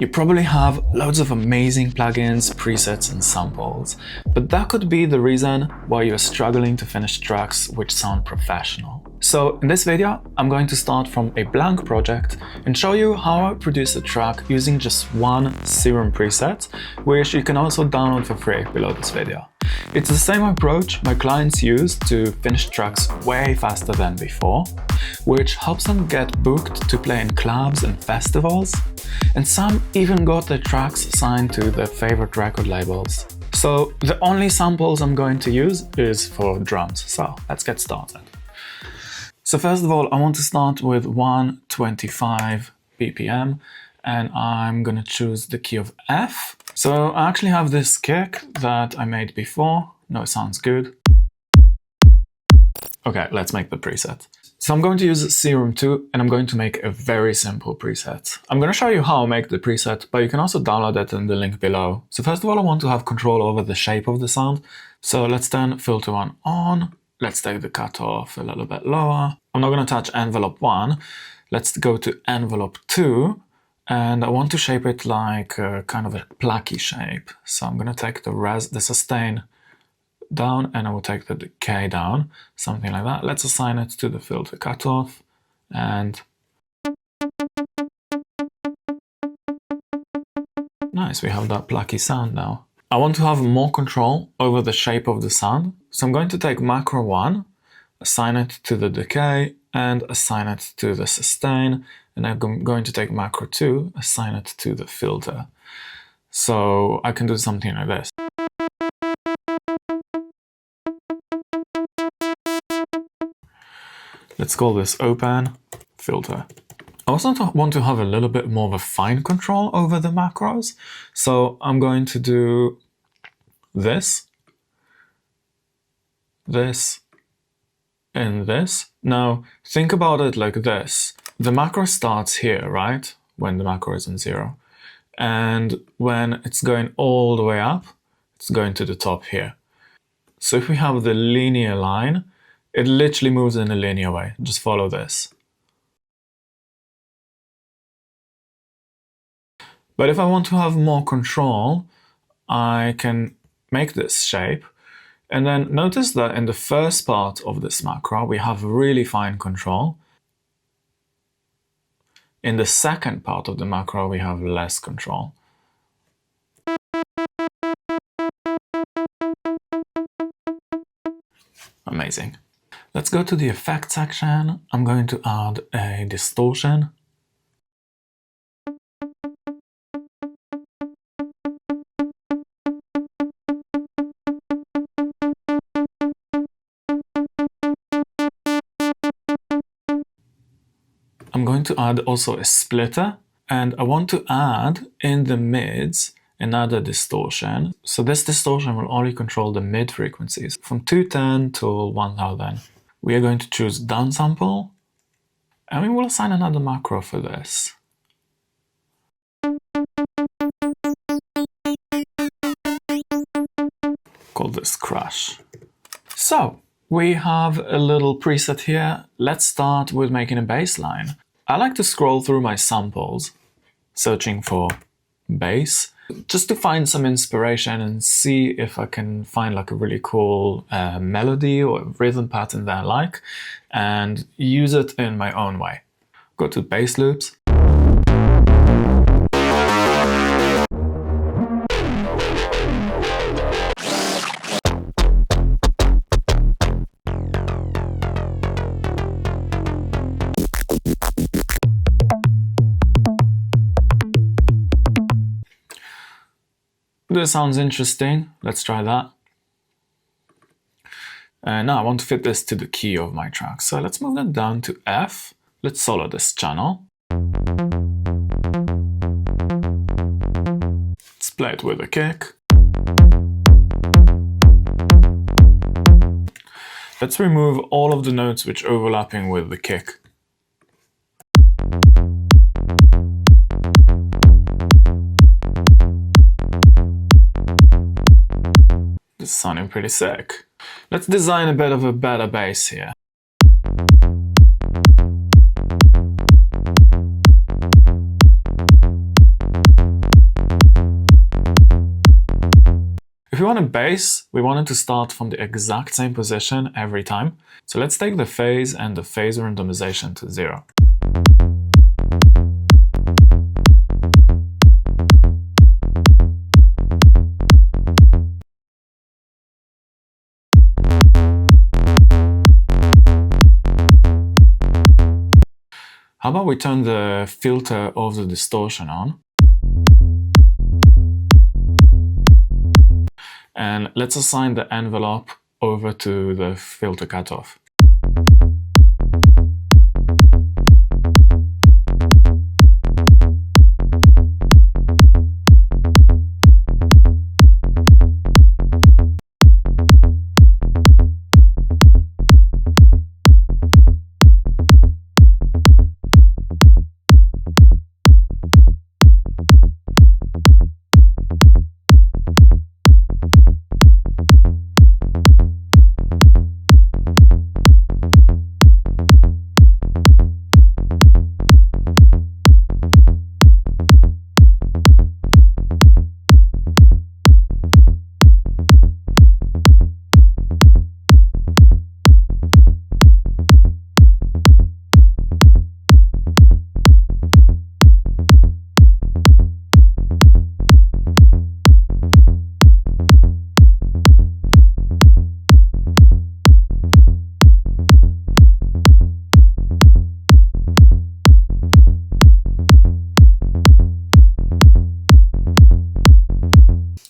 You probably have loads of amazing plugins, presets and samples, but that could be the reason why you're struggling to finish tracks which sound professional. So in this video, I'm going to start from a blank project and show you how I produce a track using just one Serum preset, which you can also download for free below this video. It's the same approach my clients use to finish tracks way faster than before, which helps them get booked to play in clubs and festivals, and some even got their tracks signed to their favorite record labels. So the only samples I'm going to use is for drums, so let's get started. So first of all, I want to start with 125 BPM, and I'm gonna choose the key of F. So I actually have this kick that I made before. No, it sounds good. Okay, let's make the preset. So I'm going to use Serum 2 and I'm going to make a very simple preset. I'm going to show you how I make the preset, but you can also download it in the link below. So first of all, I want to have control over the shape of the sound. So let's turn filter 1 on. Let's take the cutoff a little bit lower. I'm not going to touch envelope 1. Let's go to envelope 2. And I want to shape it like kind of a plucky shape. So I'm going to take the sustain down and I will take the decay down, something like that. Let's assign it to the filter cutoff and nice, we have that plucky sound now. I want to have more control over the shape of the sound, so I'm going to take macro 1, assign it to the decay and assign it to the sustain, and I'm going to take macro 2, assign it to the filter. So I can do something like this. Let's call this open filter. I also want to have a little bit more of a fine control over the macros. So I'm going to do this, this, and this. Now think about it like this. The macro starts here, right? When the macro is on 0. And when it's going all the way up, it's going to the top here. So if we have the linear line, it literally moves in a linear way. Just follow this. But if I want to have more control, I can make this shape. And then notice that in the first part of this macro, we have really fine control. In the second part of the macro, we have less control. Amazing. Let's go to the effect section. I'm going to add a distortion. I'm going to add also a splitter, and I want to add in the mids another distortion. So this distortion will only control the mid frequencies from 210 to 1000. We are going to choose downsample, and we will assign another macro for this. Call this crush. So we have a little preset here. Let's start with making a bass line. I like to scroll through my samples, searching for bass, just to find some inspiration and see if I can find like a really cool melody or rhythm pattern that I like and use it in my own way. Go to bass loops. This sounds interesting. Let's try that. Now I want to fit this to the key of my track. So let's move that down to F. Let's solo this channel. Let's play it with a kick. Let's remove all of the notes which are overlapping with the kick. This is sounding pretty sick. Let's design a bit of a better bass here. If we want a bass, we want it to start from the exact same position every time. So let's take the phase and the phase randomization to 0. How about we turn the filter of the distortion on? And let's assign the envelope over to the filter cutoff.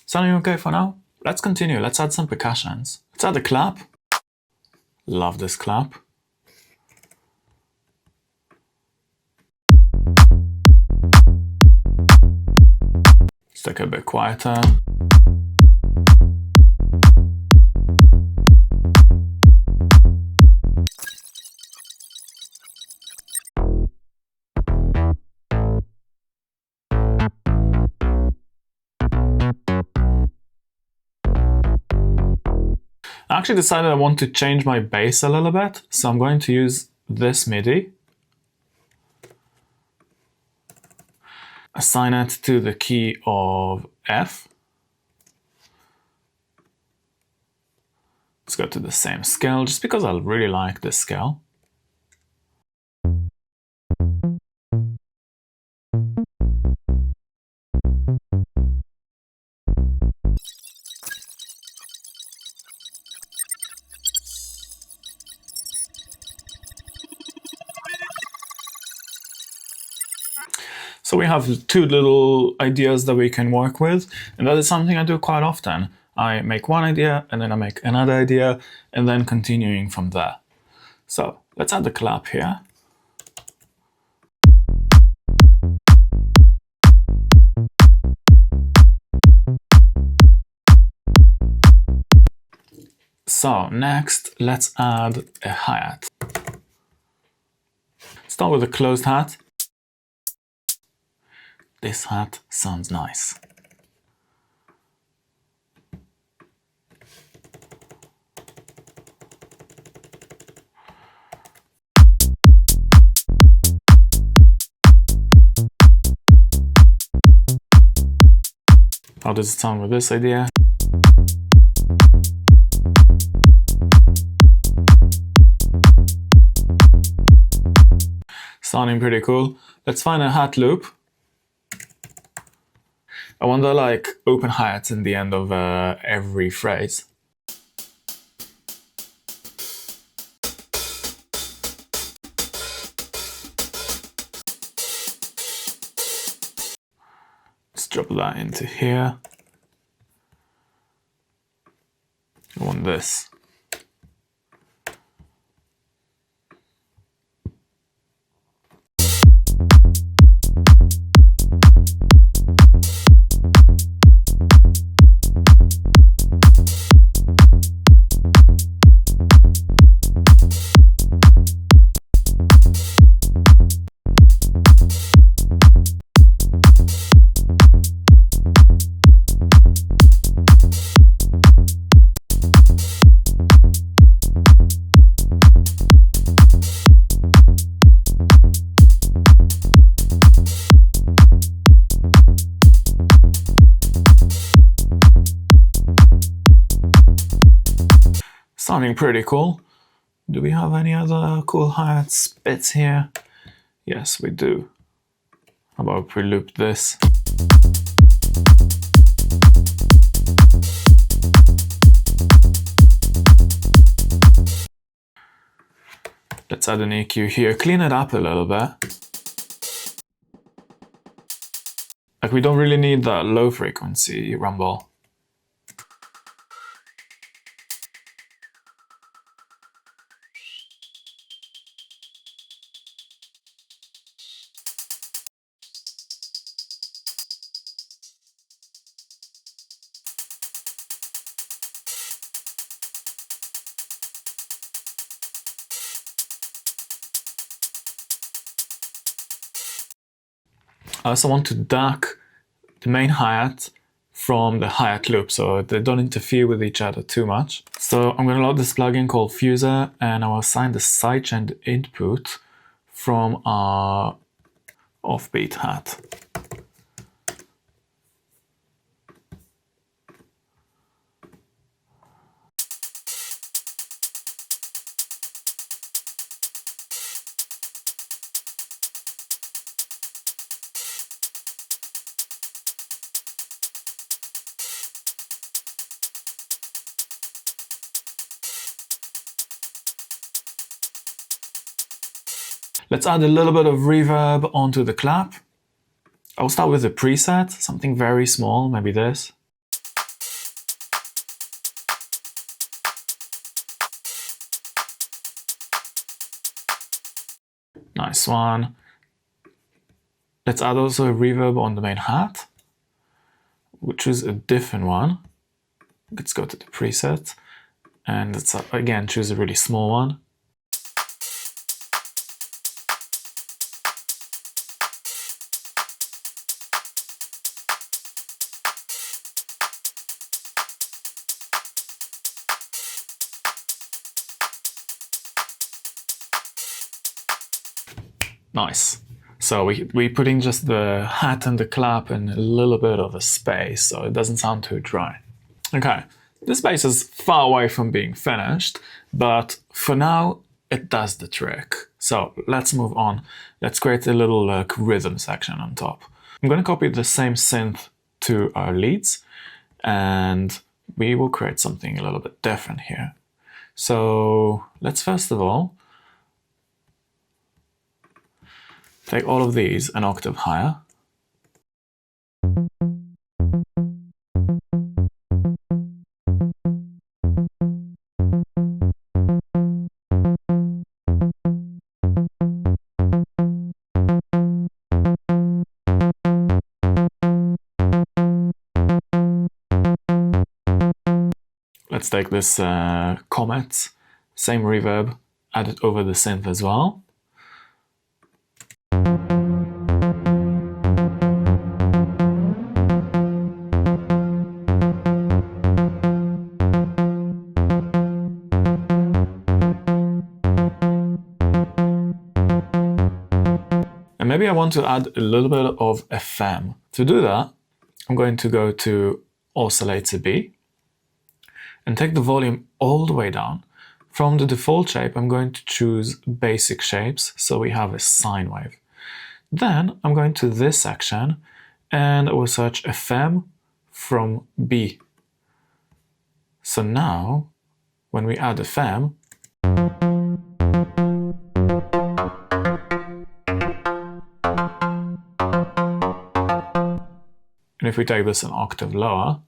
Sounding okay for now? Let's continue. Let's add some percussions. Let's add a clap. Love this clap. Let's take it a bit quieter. I actually decided I want to change my bass a little bit, so I'm going to use this MIDI. Assign it to the key of F. Let's go to the same scale, just because I really like this scale. So we have two little ideas that we can work with, and that is something I do quite often. I make one idea, and then I make another idea, and then continuing from there. So let's add the clap here. So next, let's add a hi-hat. Start with a closed hat. This hat sounds nice. How does it sound with this idea? Sounding pretty cool. Let's find a hat loop. I want to like open hi-hats in the end of every phrase. Let's drop that into here. I want this. sounding pretty cool. Do we have any other cool hi-hats bits here? Yes, we do. How about if we loop this? Let's add an EQ here, clean it up a little bit. Like, we don't really need that low frequency rumble. I also want to duck the main hi-hat from the hi-hat loop, so they don't interfere with each other too much. So I'm going to load this plugin called Fuser, and I will assign the sidechain input from our offbeat hat. Let's add a little bit of reverb onto the clap. I'll start with a preset, something very small, maybe this. Nice one. Let's add also a reverb on the main hat, which is a different one. Let's go to the preset, and let's again choose a really small one. Nice. So we're putting just the hat and the clap in a little bit of a space, so it doesn't sound too dry. Okay, this bass is far away from being finished, but for now it does the trick. So let's move on. Let's create a little rhythm section on top. I'm going to copy the same synth to our leads, and we will create something a little bit different here. So let's first of all take all of these an octave higher. Let's take this Comet, same reverb, add it over the synth as well. And maybe I want to add a little bit of FM. To do that, I'm going to go to Oscillator B and take the volume all the way down. From the default shape, I'm going to choose basic shapes, so we have a sine wave. Then I'm going to this section and I will search FM from B. So now, when we add FM, and if we take this an octave lower,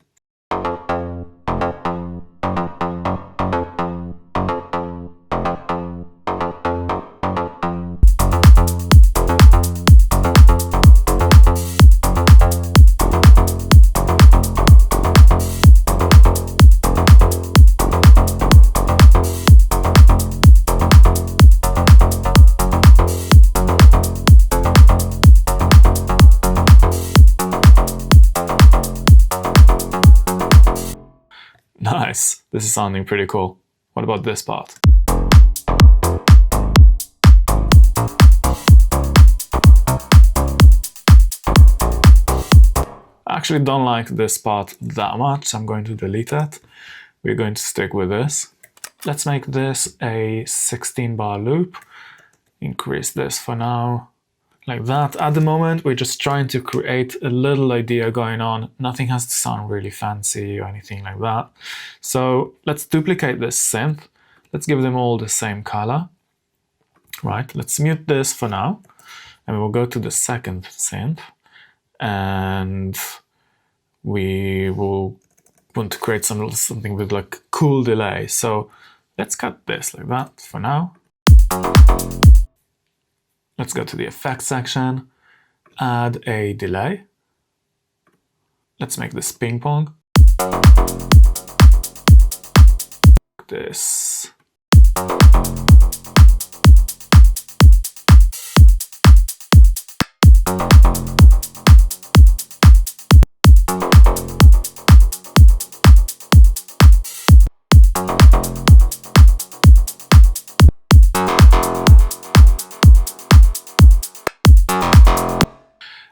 nice, this is sounding pretty cool. What about this part? I actually don't like this part that much, so I'm going to delete it. We're going to stick with this. let's make this a 16-bar loop. Increase this for now, like that. At the moment, we're just trying to create a little idea going on. Nothing has to sound really fancy or anything like that. So let's duplicate this synth. Let's give them all the same color. Right, let's mute this for now. And we'll go to the second synth. And we will want to create something with like cool delay. So let's cut this like that for now. Let's go to the effects section, add a delay. Let's make this ping pong. This.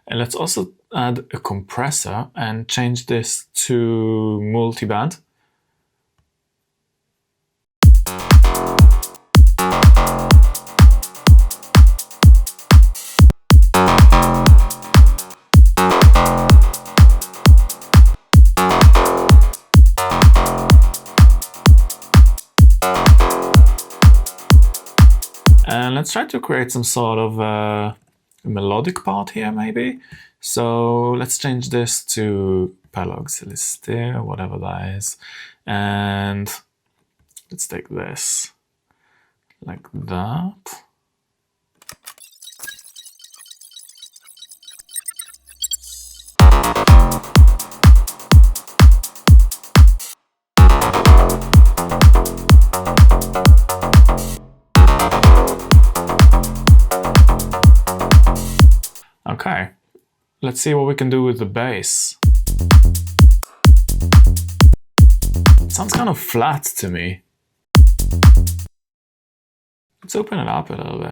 And let's also add a compressor and change this to multiband. And let's try to create some sort of a melodic part here, maybe. So let's change this to paroxystic, whatever that is. And let's take this like that. Okay, let's see what we can do with the bass. It sounds kind of flat to me. Let's open it up a little bit.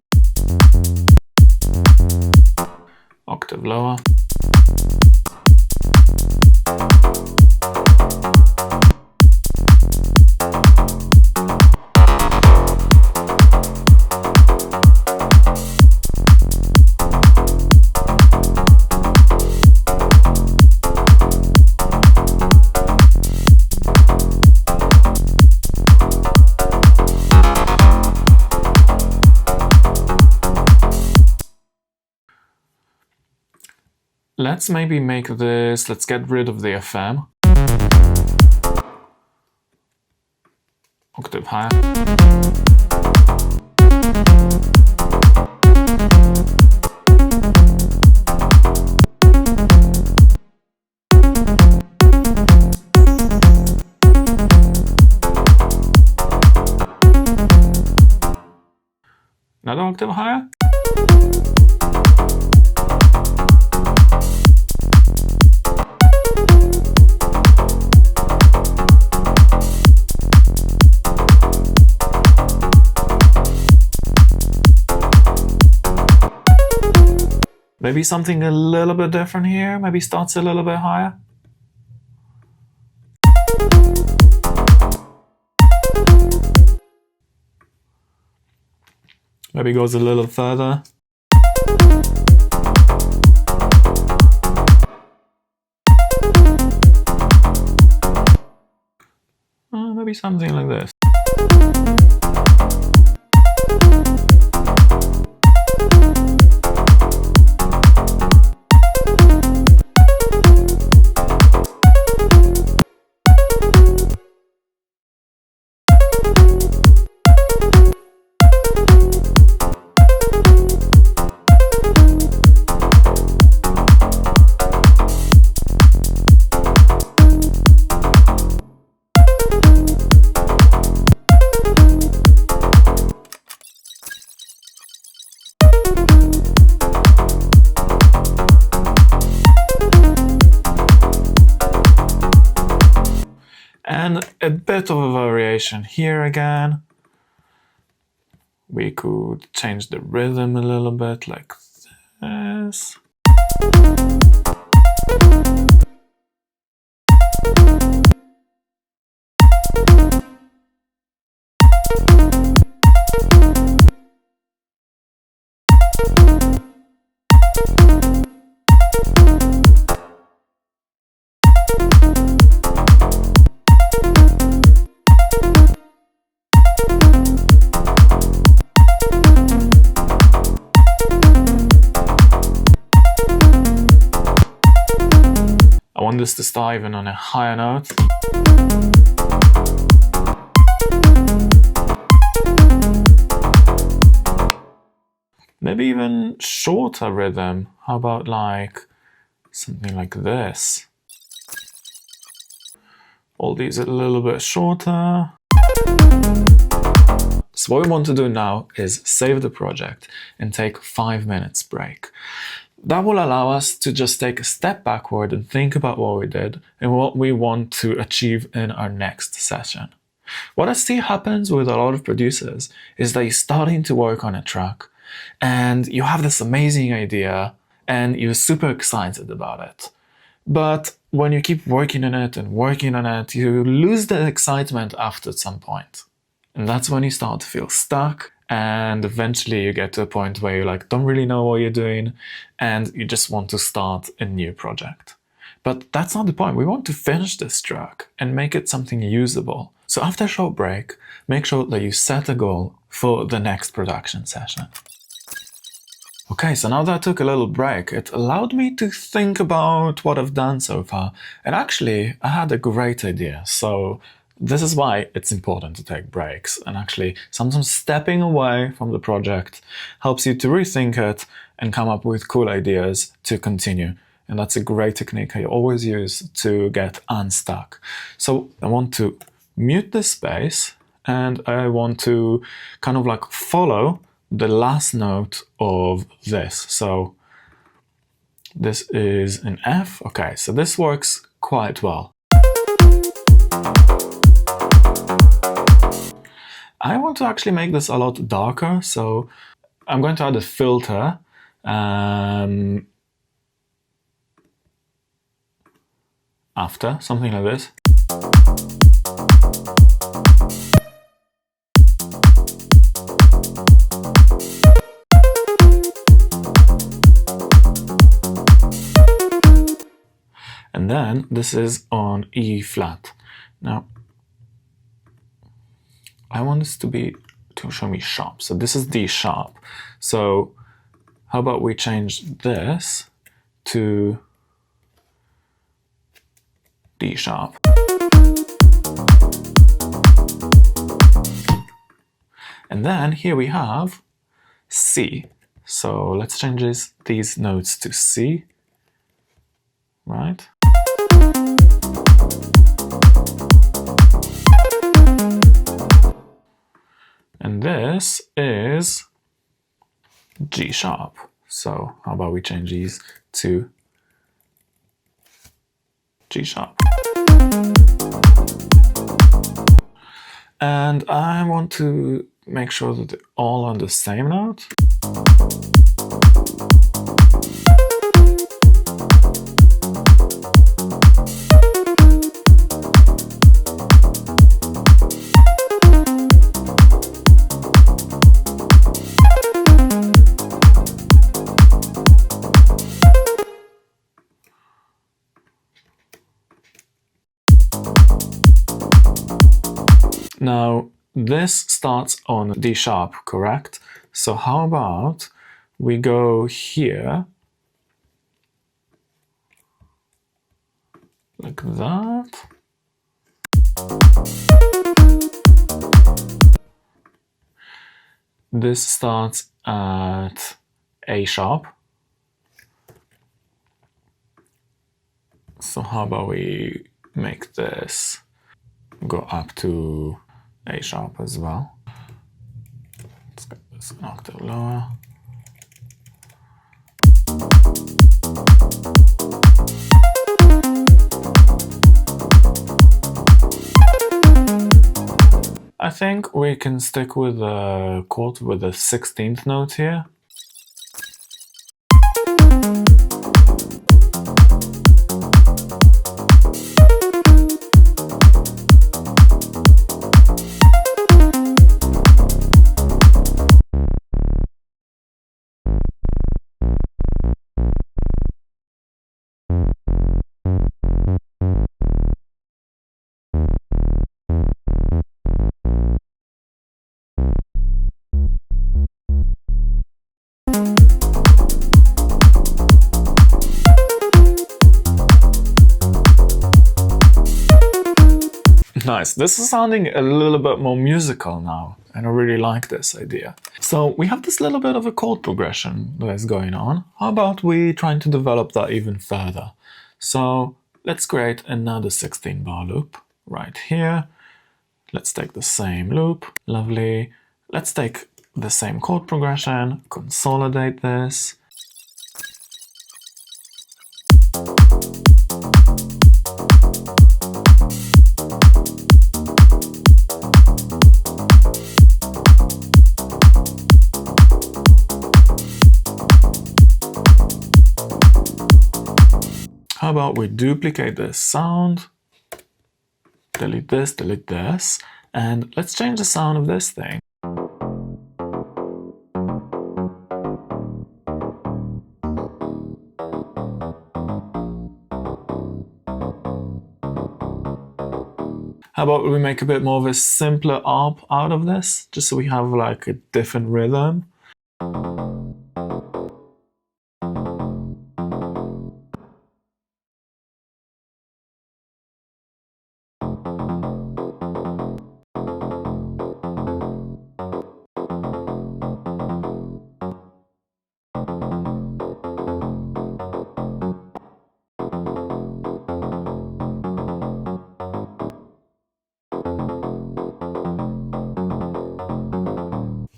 Octave lower. Let's maybe make this, let's get rid of the FM. Octave higher. Another octave higher. Maybe something a little bit different here. Maybe starts a little bit higher. Maybe goes a little further. Maybe something like this. And a bit of a variation here again. We could change the rhythm a little bit like this. want this to start even on a higher note. Maybe even shorter rhythm. How about like something like this? All these a little bit shorter. So what we want to do now is save the project and take 5 minutes break. That will allow us to just take a step backward and think about what we did and what we want to achieve in our next session. What I see happens with a lot of producers is that you're starting to work on a track and you have this amazing idea and you're super excited about it. But when you keep working on it and working on it, you lose the excitement after some point. And that's when you start to feel stuck, and eventually you get to a point where you don't really know what you're doing and you just want to start a new project. But that's not the point. We want to finish this track and make it something usable. So after a short break, make sure that you set a goal for the next production session. Okay, so now that I took a little break, it allowed me to think about what I've done so far. And actually, I had a great idea. So this is why it's important to take breaks. And actually, sometimes stepping away from the project helps you to rethink it and come up with cool ideas to continue. And that's a great technique I always use to get unstuck. So I want to mute this space and I want to kind of follow the last note of this. So this is an F. Okay, so this works quite well. I want to actually make this a lot darker, so I'm going to add a filter. After, something like this. And then this is on E flat. Now, I want this to show me sharp. So this is D sharp. So how about we change this to D sharp. And then here we have C. So let's change these notes to C, right? And this is G sharp. So how about we change these to G sharp. And I want to make sure that they're all on the same note. Now, this starts on D sharp, correct? So how about we go here, like that. This starts at A sharp. So how about we make this go up to A sharp as well. Let's get this an octave lower. I think we can stick with the chord with the 16th note here. Nice. This is sounding a little bit more musical now, and I really like this idea. So we have this little bit of a chord progression that is going on. How about we trying to develop that even further? So let's create another 16 bar loop right here. Let's take the same loop. Lovely. Let's take the same chord progression, consolidate this. How about we duplicate this sound, delete this, and let's change the sound of this thing. How about we make a bit more of a simpler ARP out of this, just so we have like a different rhythm.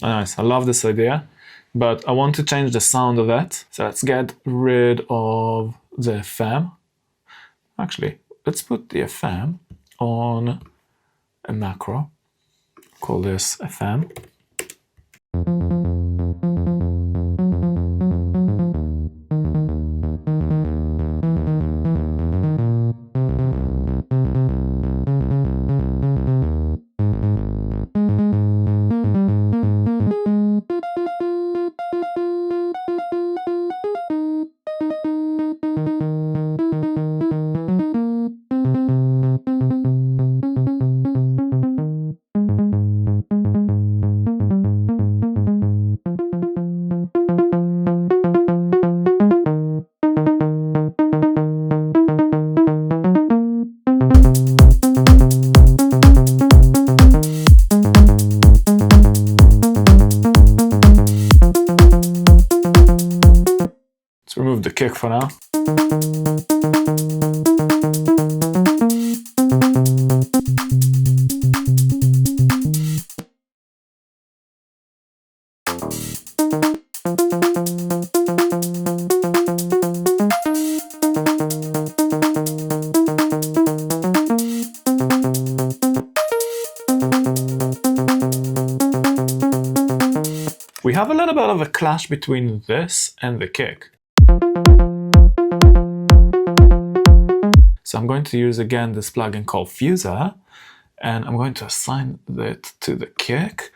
Nice, I love this idea, but I want to change the sound of it. So let's get rid of the FM. Actually, let's put the FM on a macro. Call this FM. Let's remove the kick for now. We have a little bit of a clash between this and the kick. So I'm going to use again this plugin called Fuser, and I'm going to assign it to the kick.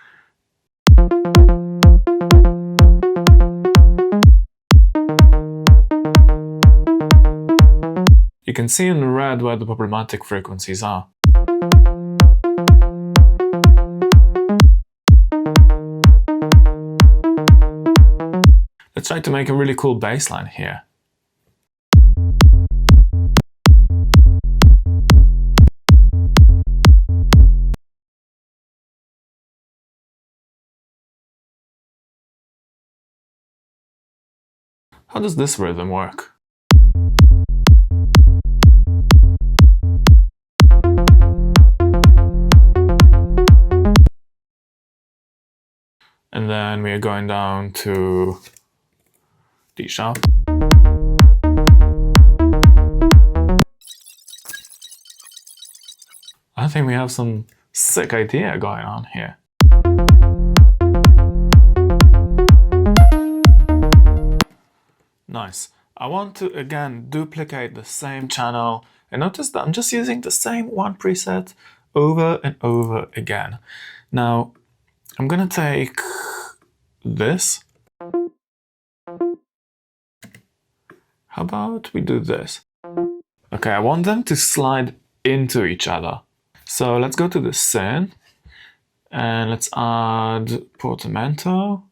You can see in red where the problematic frequencies are. Let's try to make a really cool bass line here. How does this rhythm work? And then we are going down to D sharp. I think we have some sick idea going on here. Nice. I want to again duplicate the same channel, and notice that I'm just using the same one preset over and over again. Now I'm gonna take this. How about we do this? Okay, I want them to slide into each other. So let's go to the synth and let's add portamento.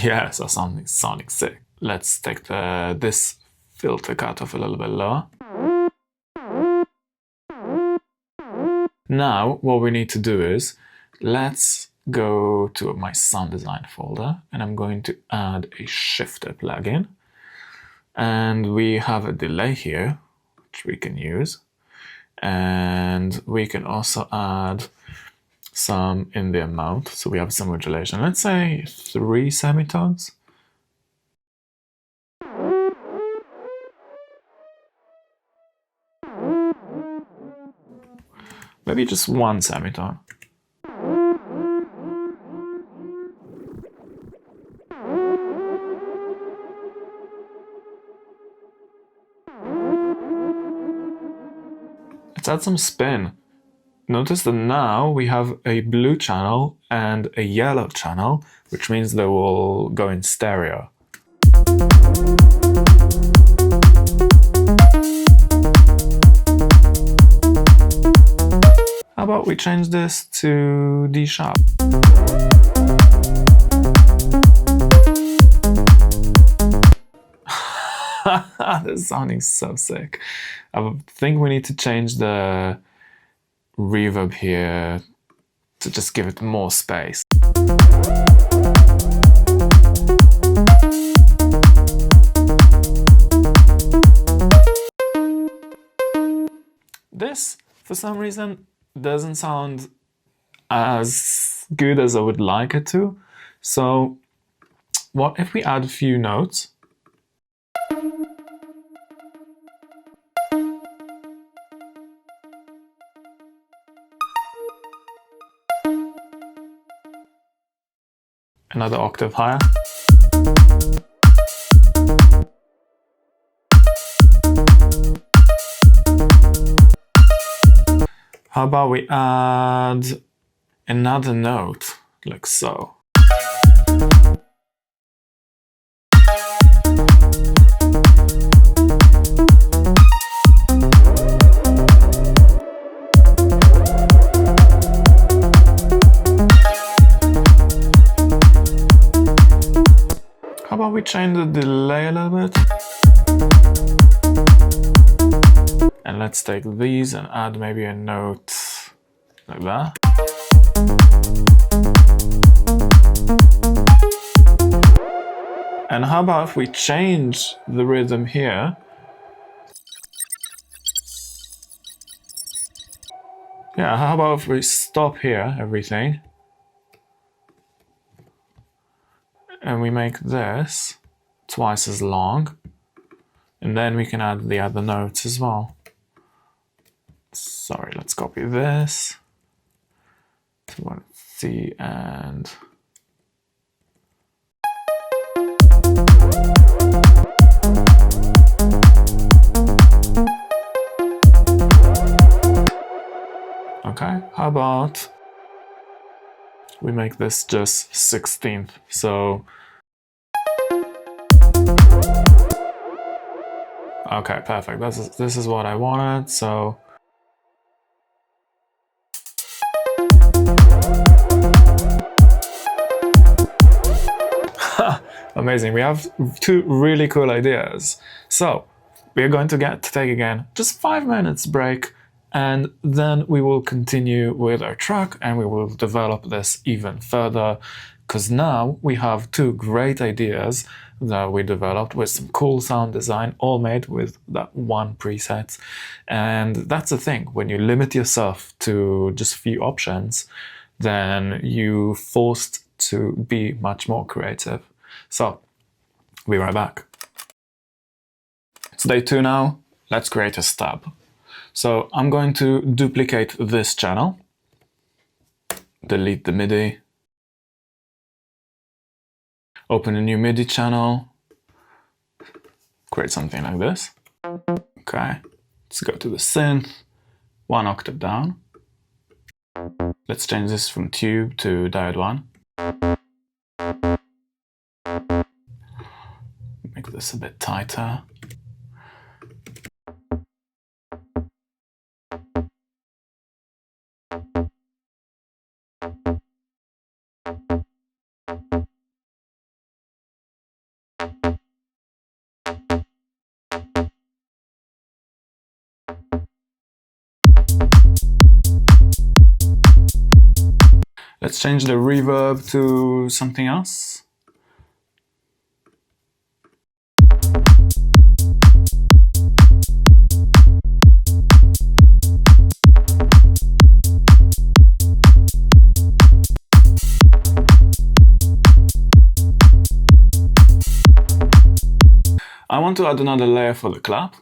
Yeah, so sounding sick. Let's take this filter cut off a little bit lower. Now, what we need to do is, let's go to my sound design folder, and I'm going to add a shifter plugin. And we have a delay here, which we can use. And we can also add some in the amount, so we have some modulation. Let's say 3 semitones. Maybe just 1 semitone. Let's add some spin. Notice that now we have a blue channel and a yellow channel, which means they will go in stereo. How about we change this to D sharp? This is sounding so sick. I think we need to change the reverb here to just give it more space. This, for some reason, doesn't sound as good as I would like it to. So what if we add a few notes? Another octave higher. How about we add another note, like so. How about we change the delay a little bit? And let's take these and add maybe a note like that. And how about if we change the rhythm here? Yeah, how about if we stop here, everything, and we make this twice as long, and then we can add the other notes as well. Sorry, let's copy this to 1C and okay, how about we make this just 16th, so okay, perfect, this is what I wanted, so amazing, we have 2 really cool ideas. So we're going to take again just 5 minutes break, and then we will continue with our track and we will develop this even further, because now we have 2 great ideas that we developed with some cool sound design, all made with that 1 preset. And that's the thing, when you limit yourself to just a few options, then you're forced to be much more creative. So, we'll be right back. It's day 2 now. Let's create a stub. So I'm going to duplicate this channel, delete the MIDI, open a new MIDI channel, create something like this. Okay, let's go to the synth, 1 octave down. Let's change this from tube to diode 1. Make this a bit tighter. Let's change the reverb to something else. I want to add another layer for the clap.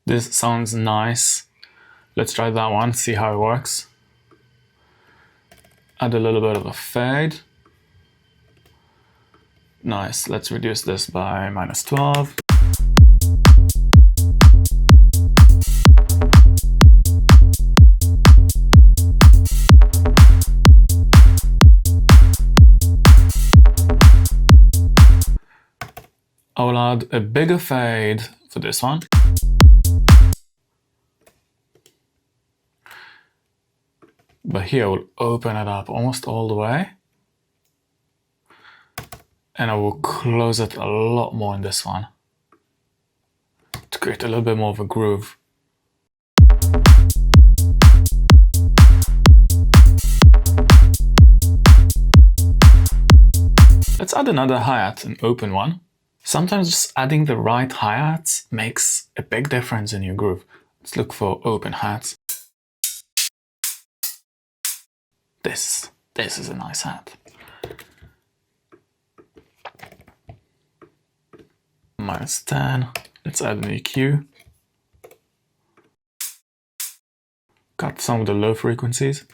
This sounds nice. Let's try that one, see how it works. Add a little bit of a fade. Nice, let's reduce this by -12. I will add a bigger fade for this one. But here I will open it up almost all the way. And I will close it a lot more in this one to create a little bit more of a groove. Let's add another hi-hat, an open one. Sometimes just adding the right hi-hats makes a big difference in your groove. Let's look for open hats. This is a nice hat. -10. Let's add an EQ. Cut some of the low frequencies.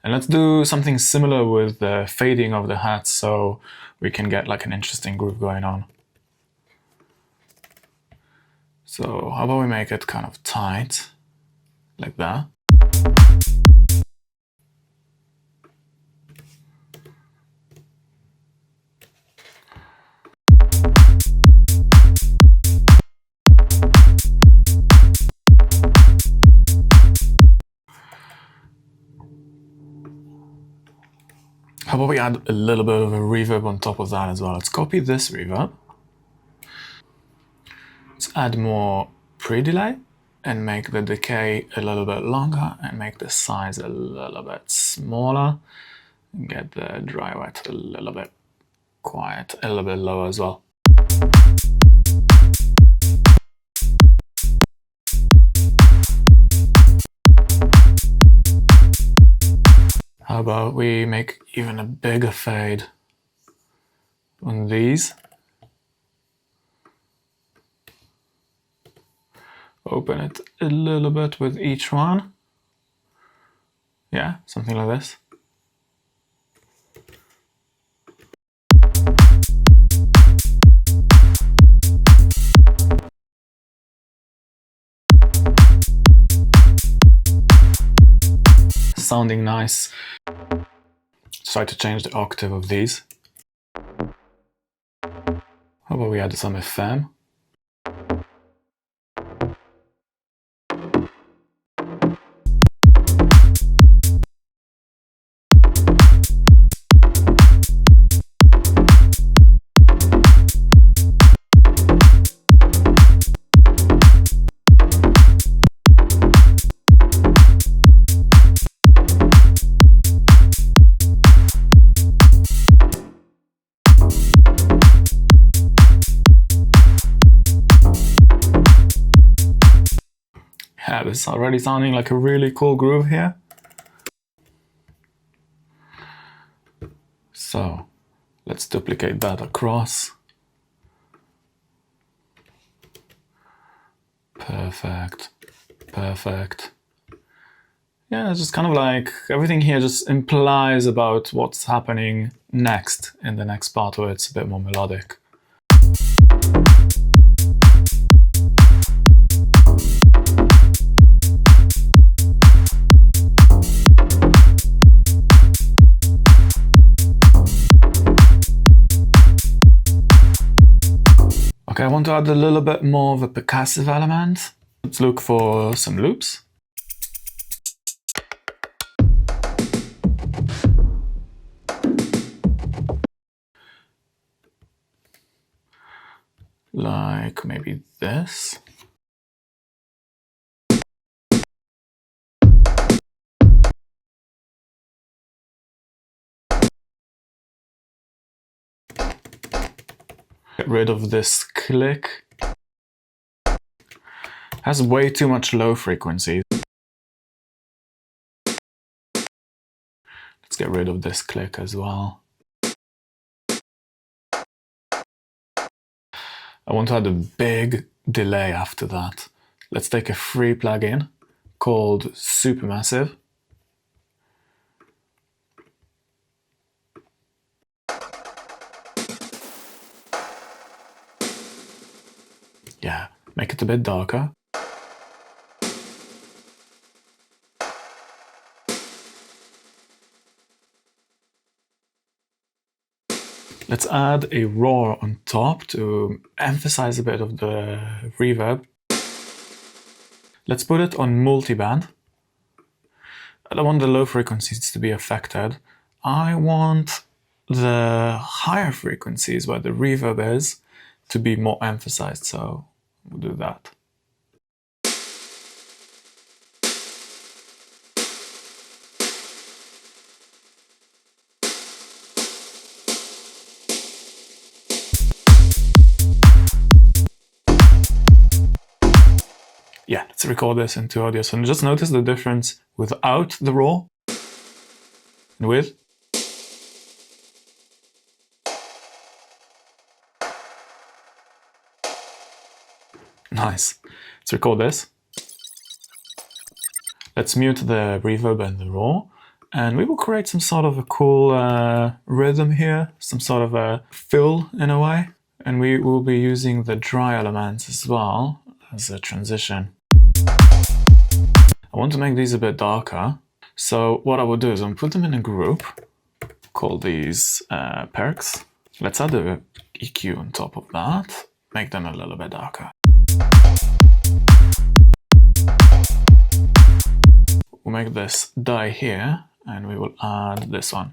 And let's do something similar with the fading of the hats so we can get like an interesting groove going on. So how about we make it kind of tight, like that. How about we add a little bit of a reverb on top of that as well? Let's copy this reverb. Let's add more pre-delay and make the decay a little bit longer and make the size a little bit smaller. And get the dry wet a little bit quiet, a little bit lower as well. How about we make even a bigger fade on these. Open it a little bit with each one. Yeah, something like this. Sounding nice. Try to change the octave of these. How about we add some FM? Yeah, this is already sounding like a really cool groove here. So let's duplicate that across. Perfect, perfect. Yeah, it's just kind of like everything here just implies about what's happening next in the next part where it's a bit more melodic. Okay, I want to add a little bit more of a percussive element. Let's look for some loops. Like maybe this. Get rid of this click. Has way too much low frequency. Let's get rid of this click as well. I want to add a big delay after that. Let's take a free plugin called Supermassive. Yeah, make it a bit darker. Let's add a roar on top to emphasize a bit of the reverb. Let's put it on multiband. I don't want the low frequencies to be affected. I want the higher frequencies where the reverb is to be more emphasized, so we'll do that. Yeah, let's record this into audio. So just notice the difference without the raw and with. Nice. Let's record this. Let's mute the reverb and the raw, and we will create some sort of a cool rhythm here, some sort of a fill in a way. And we will be using the dry elements as well as a transition. I want to make these a bit darker. So what I will do is I'll put them in a group, call these perks. Let's add the EQ on top of that, make them a little bit darker. We'll make this die here, and we will add this one.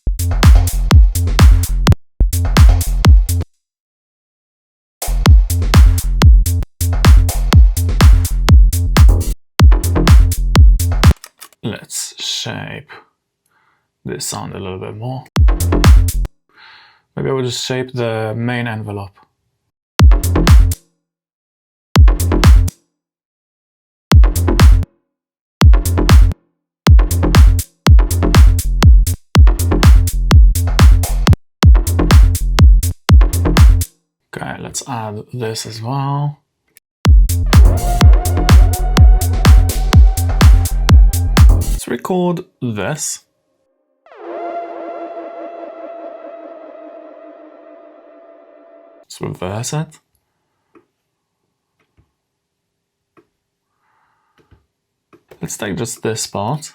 Let's shape this sound a little bit more. Maybe I will just shape the main envelope. Okay, let's add this as well. Let's record this. Let's reverse it. Let's take just this part.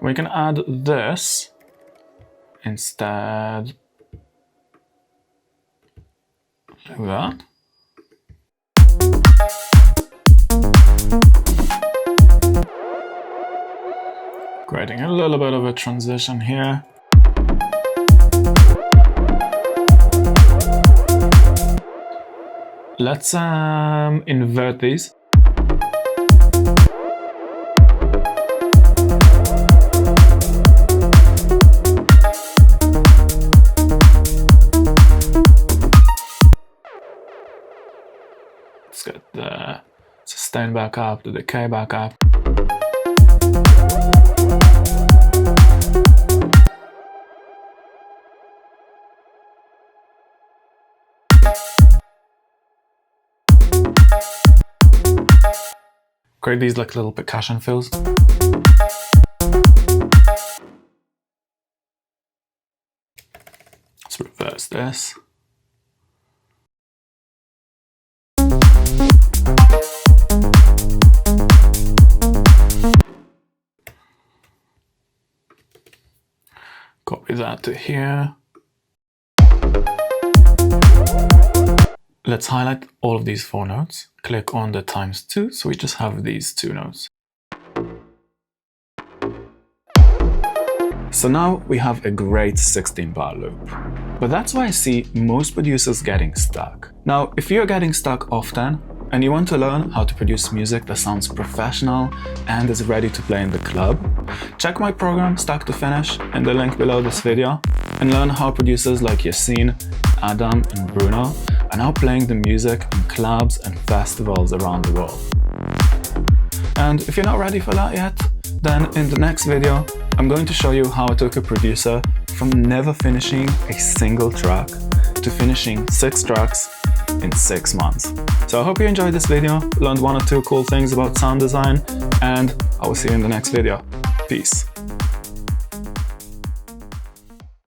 We can add this instead. Like that. Creating a little bit of a transition here. Let's invert these. Let's get the sustain back up, the decay back up. Create these like little percussion fills. Let's reverse this. copy that to here. Let's highlight all of these 4 notes. Click on the ×2, so we just have these 2 notes. So now we have a great 16-bar loop. But that's why I see most producers getting stuck. Now, if you're getting stuck often, and you want to learn how to produce music that sounds professional and is ready to play in the club, check my program Start to Finish in the link below this video and learn how producers like Yassine, Adam and Bruno are now playing the music in clubs and festivals around the world. And if you're not ready for that yet, then in the next video I'm going to show you how I took a producer from never finishing a single track to finishing 6 tracks in 6 months. So I hope you enjoyed this video, learned 1 or 2 cool things about sound design, and I will see you in the next video. Peace.